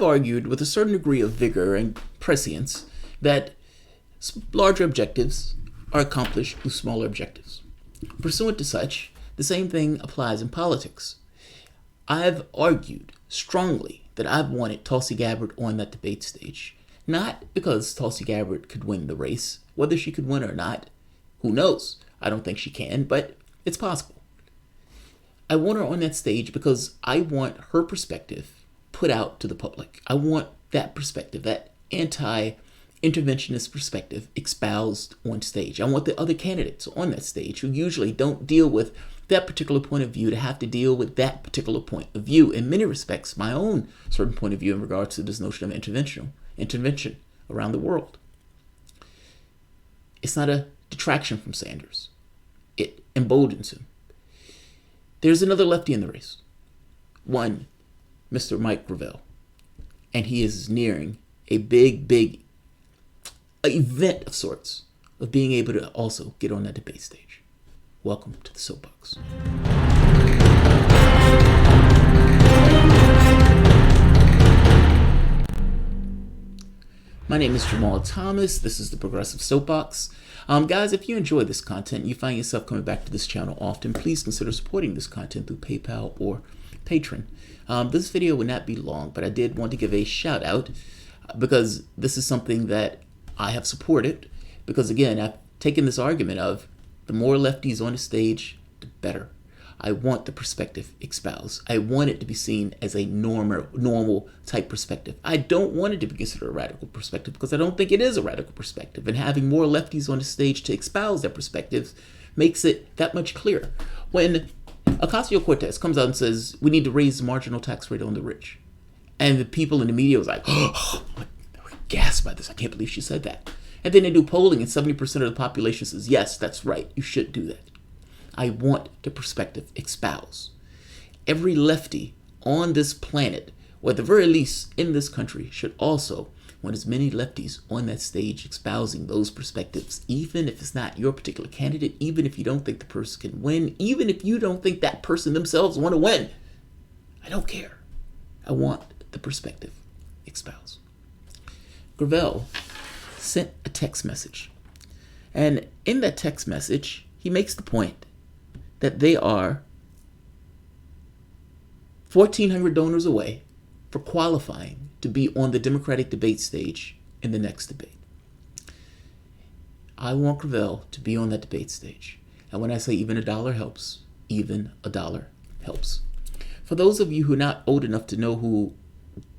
I've argued with a certain degree of vigor and prescience that larger objectives are accomplished through smaller objectives. Pursuant to such, the same thing applies in politics. I've argued strongly that I've wanted Tulsi Gabbard on that debate stage. Not because Tulsi Gabbard could win the race. Whether she could win or not, who knows? I don't think she can, but it's possible. I want her on that stage because I want her perspective put out to the public. I want that perspective, that anti-interventionist perspective, espoused on stage. I want the other candidates on that stage who usually don't deal with that particular point of view to have to deal with that particular point of view. In many respects, my own certain point of view in regards to this notion of intervention around the world. It's not a detraction from Sanders. It emboldens him. There's another lefty in the race. One, Mr. Mike Gravel. And he is nearing a big event of sorts of being able to also get on that debate stage. Welcome to the Soapbox. My name is Jamarl Thomas. This is the Progressive Soapbox. Guys, if you enjoy this content, you find yourself coming back to this channel often, please consider supporting this content through PayPal or Patreon. This video will not be long, but I did want to give a shout out because this is something that I have supported. Because again, I've taken this argument of the more lefties on the stage, the better. I want the perspective espoused. I want it to be seen as a normal type perspective. I don't want it to be considered a radical perspective because I don't think it is a radical perspective. And having more lefties on the stage to espouse their perspectives makes it that much clearer. When Ocasio-Cortez comes out and says, we need to raise the marginal tax rate on the rich. And the people in the media was like, oh, gasp by this. I can't believe she said that. And then they do polling and 70% of the population says, yes, that's right. You should do that. I want the perspective espoused. Every lefty on this planet, or at the very least in this country, should also want as many lefties on that stage espousing those perspectives, even if it's not your particular candidate, even if you don't think the person can win, even if you don't think that person themselves want to win. I don't care. I want the perspective espoused. Gravel sent a text message. And in that text message, he makes the point that they are 1,400 donors away for qualifying to be on the Democratic debate stage in the next debate. I want Gravel to be on that debate stage. And when I say even a dollar helps, even a dollar helps. For those of you who are not old enough to know who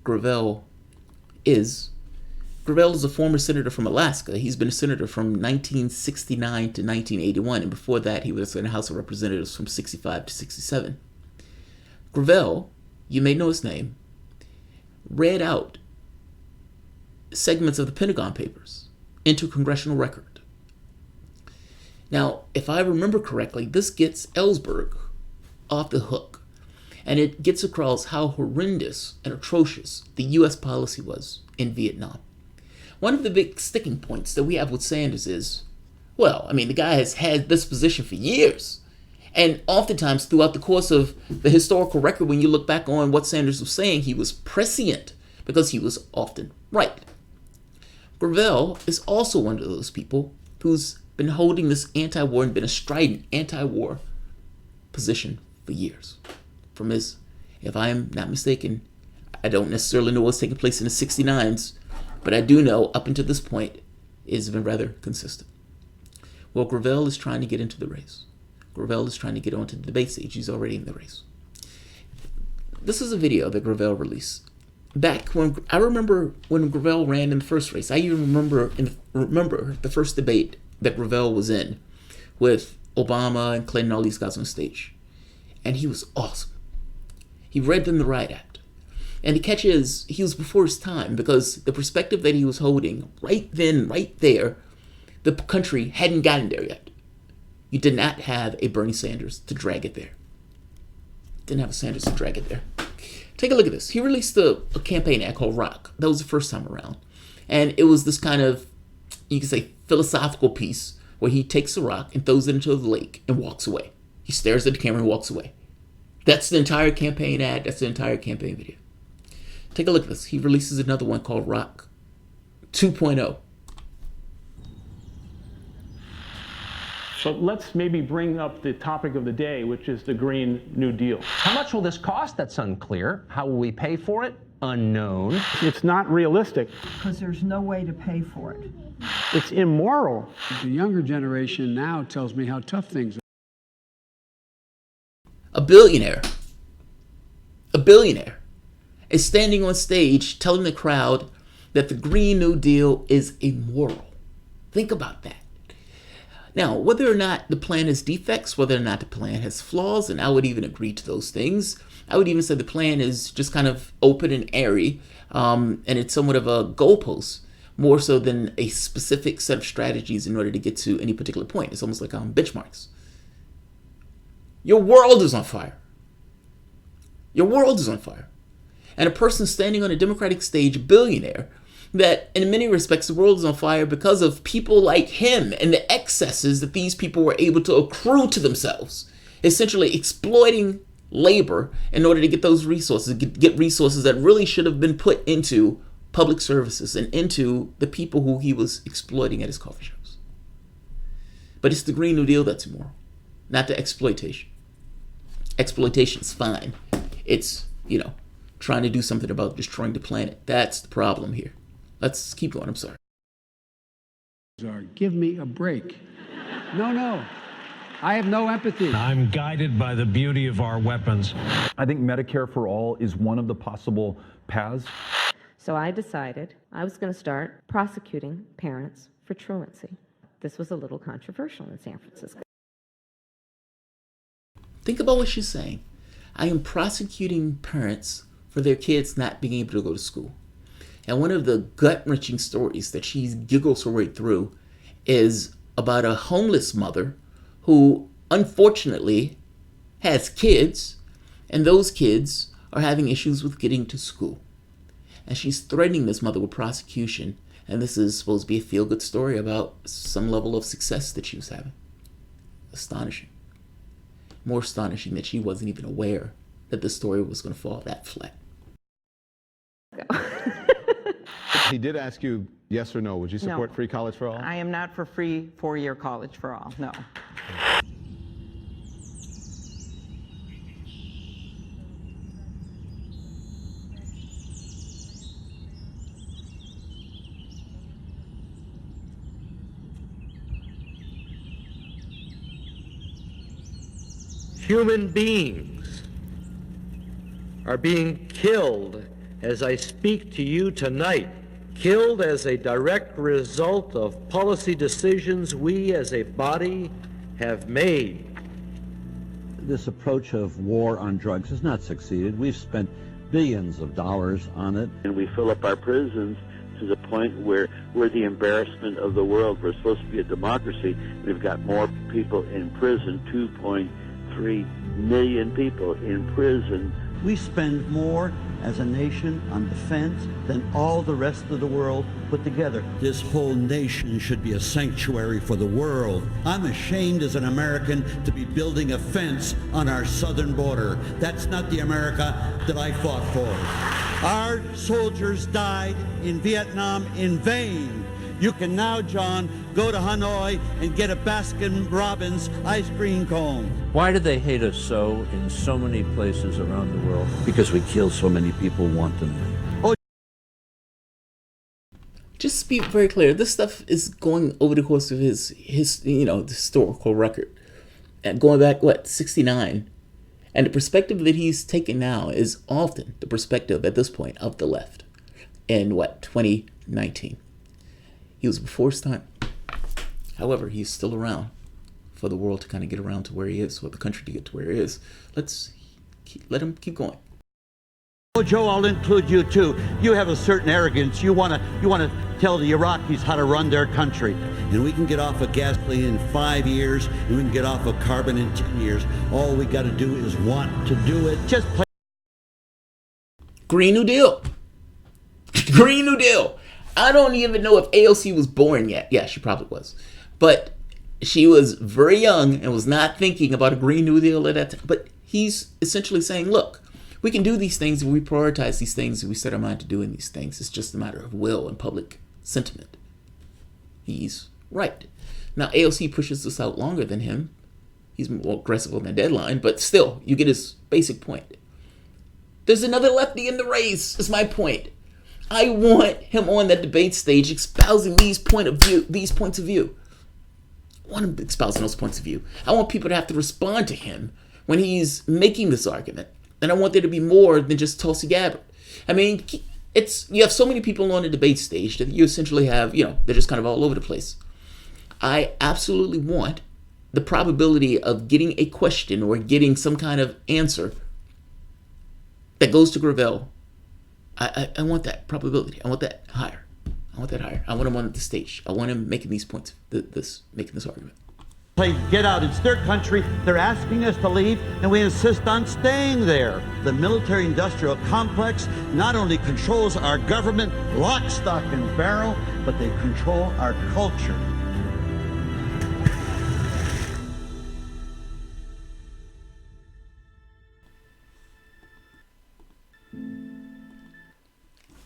Gravel is a a senator from Alaska. He's been a senator from 1969 to 1981, and before that he was in the House of Representatives from 65 to 67. Gravel, you may know his name, read out segments of the Pentagon Papers into congressional record. Now, if I remember correctly, this gets Ellsberg off the hook, and it gets across how horrendous and atrocious the U.S. policy was in Vietnam. One of the big sticking points that we have with Sanders is, well, I mean, the guy has had this position for years. And oftentimes throughout the course of the historical record, when you look back on what Sanders was saying, he was prescient because he was often right. Gravel is also one of those people who's been holding this anti-war and been a strident anti-war position for years. From his, if I am not mistaken, I don't necessarily know what's taking place in the 69s, but I do know up until this point it's been rather consistent. Well, Gravel is trying to get into the race. Gravel is trying to get onto the debate stage. He's already in the race. This is a video that Gravel released. Back when, I remember when Gravel ran in the first race. I even remember the first debate that Gravel was in with Obama and Clinton, all these guys on stage. And he was awesome. He read them the Riot Act. And the catch is, he was before his time because the perspective that he was holding right then, right there, the country hadn't gotten there yet. You did not have a Bernie Sanders to drag it there. Didn't have a Sanders to drag it there. Take a look at this. He released a campaign ad called Rock. That was the first time around. And it was this kind of, you could say, philosophical piece where he takes a rock and throws it into the lake and walks away. He stares at the camera and walks away. That's the entire campaign ad. That's the entire campaign video. Take a look at this. He releases another one called Rock 2.0. So let's maybe bring up the topic of the day, which is the Green New Deal. How much will this cost? That's unclear. How will we pay for it? Unknown. It's not realistic. Because there's no way to pay for it. It's immoral. The younger generation now tells me how tough things are. A billionaire is standing on stage telling the crowd that the Green New Deal is immoral. Think about that. Now, whether or not the plan has defects, whether or not the plan has flaws, and I would even agree to those things. I would even say the plan is just kind of open and airy, and it's somewhat of a goalpost, more so than a specific set of strategies in order to get to any particular point. It's almost like benchmarks. Your world is on fire. Your world is on fire. And a person standing on a Democratic stage, a billionaire, that in many respects the world is on fire because of people like him and the excesses that these people were able to accrue to themselves, essentially exploiting labor in order to get those resources, get resources that really should have been put into public services and into the people who he was exploiting at his coffee shops. But it's the Green New Deal that's immoral, not the exploitation. Exploitation's fine. It's, trying to do something about destroying the planet. That's the problem here. Let's keep going. I'm sorry. Give me a break. No. I have no empathy. I'm guided by the beauty of our weapons. I think Medicare for all is one of the possible paths. So I decided I was going to start prosecuting parents for truancy. This was a little controversial in San Francisco. Think about what she's saying. I am prosecuting parents for their kids not being able to go to school. And one of the gut-wrenching stories that she giggles her way through is about a homeless mother who unfortunately has kids, and those kids are having issues with getting to school. And she's threatening this mother with prosecution, and this is supposed to be a feel-good story about some level of success that she was having. Astonishing. More astonishing that she wasn't even aware that the story was going to fall that flat. He did ask you yes or no. Would you support free college for all? I am not for free four-year college for all, no. Human beings are being killed as I speak to you tonight, killed as a direct result of policy decisions we as a body have made. This approach of war on drugs has not succeeded. We've spent billions of dollars on it. And we fill up our prisons to the point where we're the embarrassment of the world. We're supposed to be a democracy. We've got more people in prison, 2.3 million people in prison. We spend more as a nation on defense than all the rest of the world put together. This whole nation should be a sanctuary for the world. I'm ashamed as an American to be building a fence on our southern border. That's not the America that I fought for. Our soldiers died in Vietnam in vain. You can now, John, go to Hanoi and get a Baskin-Robbins ice cream cone. Why do they hate us so in so many places around the world? Because we kill so many people wantonly. Just to be very clear, this stuff is going over the course of his the historical record. And going back, 69? And the perspective that he's taken now is often the perspective at this point of the left in 2019. He was before his time. However, he's still around for the world to kind of get around to where he is, or the country to get to where he is. Let him keep going. Oh, Joe, I'll include you too. You have a certain arrogance. You want to tell the Iraqis how to run their country. And we can get off of gasoline in 5 years, and we can get off of carbon in 10 years. All we got to do is want to do it. Just play. Green New Deal. Green New Deal. I don't even know if AOC was born yet. Yeah, she probably was. But she was very young and was not thinking about a Green New Deal at that time. But he's essentially saying, look, We can do these things, and we prioritize these things, and we set our mind to doing these things. It's just a matter of will and public sentiment. He's right. Now, AOC pushes this out longer than him. He's more aggressive on the deadline, but still, you get his basic point. There's another lefty in the race, is my point. I want him on that debate stage espousing these points of view. I want him espousing those points of view. I want people to have to respond to him when he's making this argument. And I want there to be more than just Tulsi Gabbard. I mean, you have so many people on the debate stage that you essentially have, they're just kind of all over the place. I absolutely want the probability of getting a question or getting some kind of answer that goes to Gravel. I want that probability. I want that higher. I want him on the stage. I want him making these points, making this argument. Get out. It's their country. They're asking us to leave, and we insist on staying there. The military-industrial complex not only controls our government, lock, stock, and barrel, but they control our culture.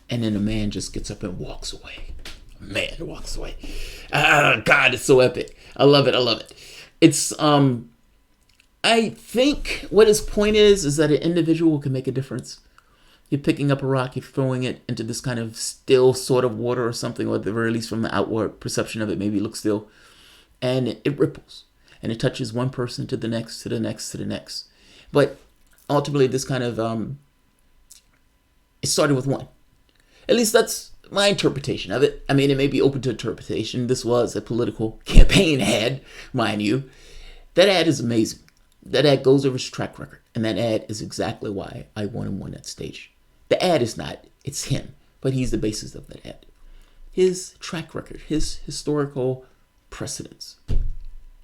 And then a man just gets up and walks away. A man walks away. God, it's so epic. I love it. It's, I think what his point is that an individual can make a difference. You're picking up a rock, you're throwing it into this kind of still sort of water or something, or at the very least from the outward perception of it, maybe it looks still. And it ripples. And it touches one person to the next, to the next, to the next. But ultimately, this kind of, it started with one. At least that's my interpretation of it. I mean, it may be open to interpretation. This was a political campaign ad, mind you. That ad is amazing. That ad goes over his track record. And that ad is exactly why I want him on that stage. The ad is not, it's him. But he's the basis of that ad. His track record, his historical precedence.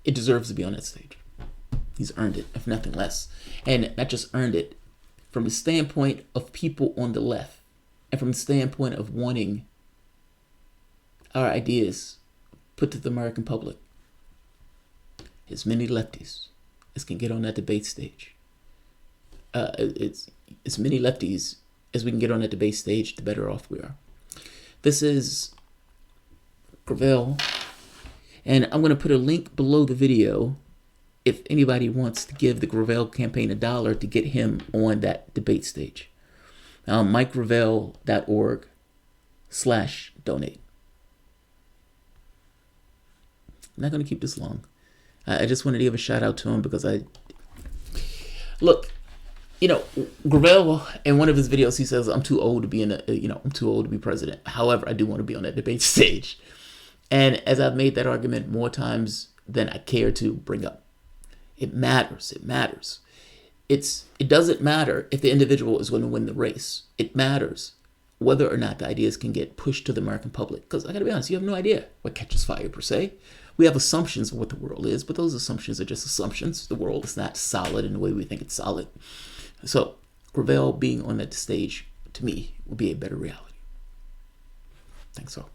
It deserves to be on that stage. He's earned it, if nothing less. And not just earned it, from the standpoint of people on the left. And from the standpoint of wanting our ideas put to the American public, as many lefties as can get on that debate stage. It's as many lefties as we can get on that debate stage, the better off we are. This is Gravel, and I'm going to put a link below the video if anybody wants to give the Gravel campaign $1 to get him on that debate stage. MikeGravel.org/donate. I'm not going to keep this long. I just wanted to give a shout out to him because Gravel, in one of his videos, he says, I'm too old to be I'm too old to be president. However, I do want to be on that debate stage. And as I've made that argument more times than I care to bring up, it matters. It doesn't matter if the individual is going to win the race. It matters whether or not the ideas can get pushed to the American public. Because I got to be honest, you have no idea what catches fire per se. We have assumptions of what the world is, but those assumptions are just assumptions. The world is not solid in the way we think it's solid. So Gravel being on that stage, to me, will be a better reality. Thanks all.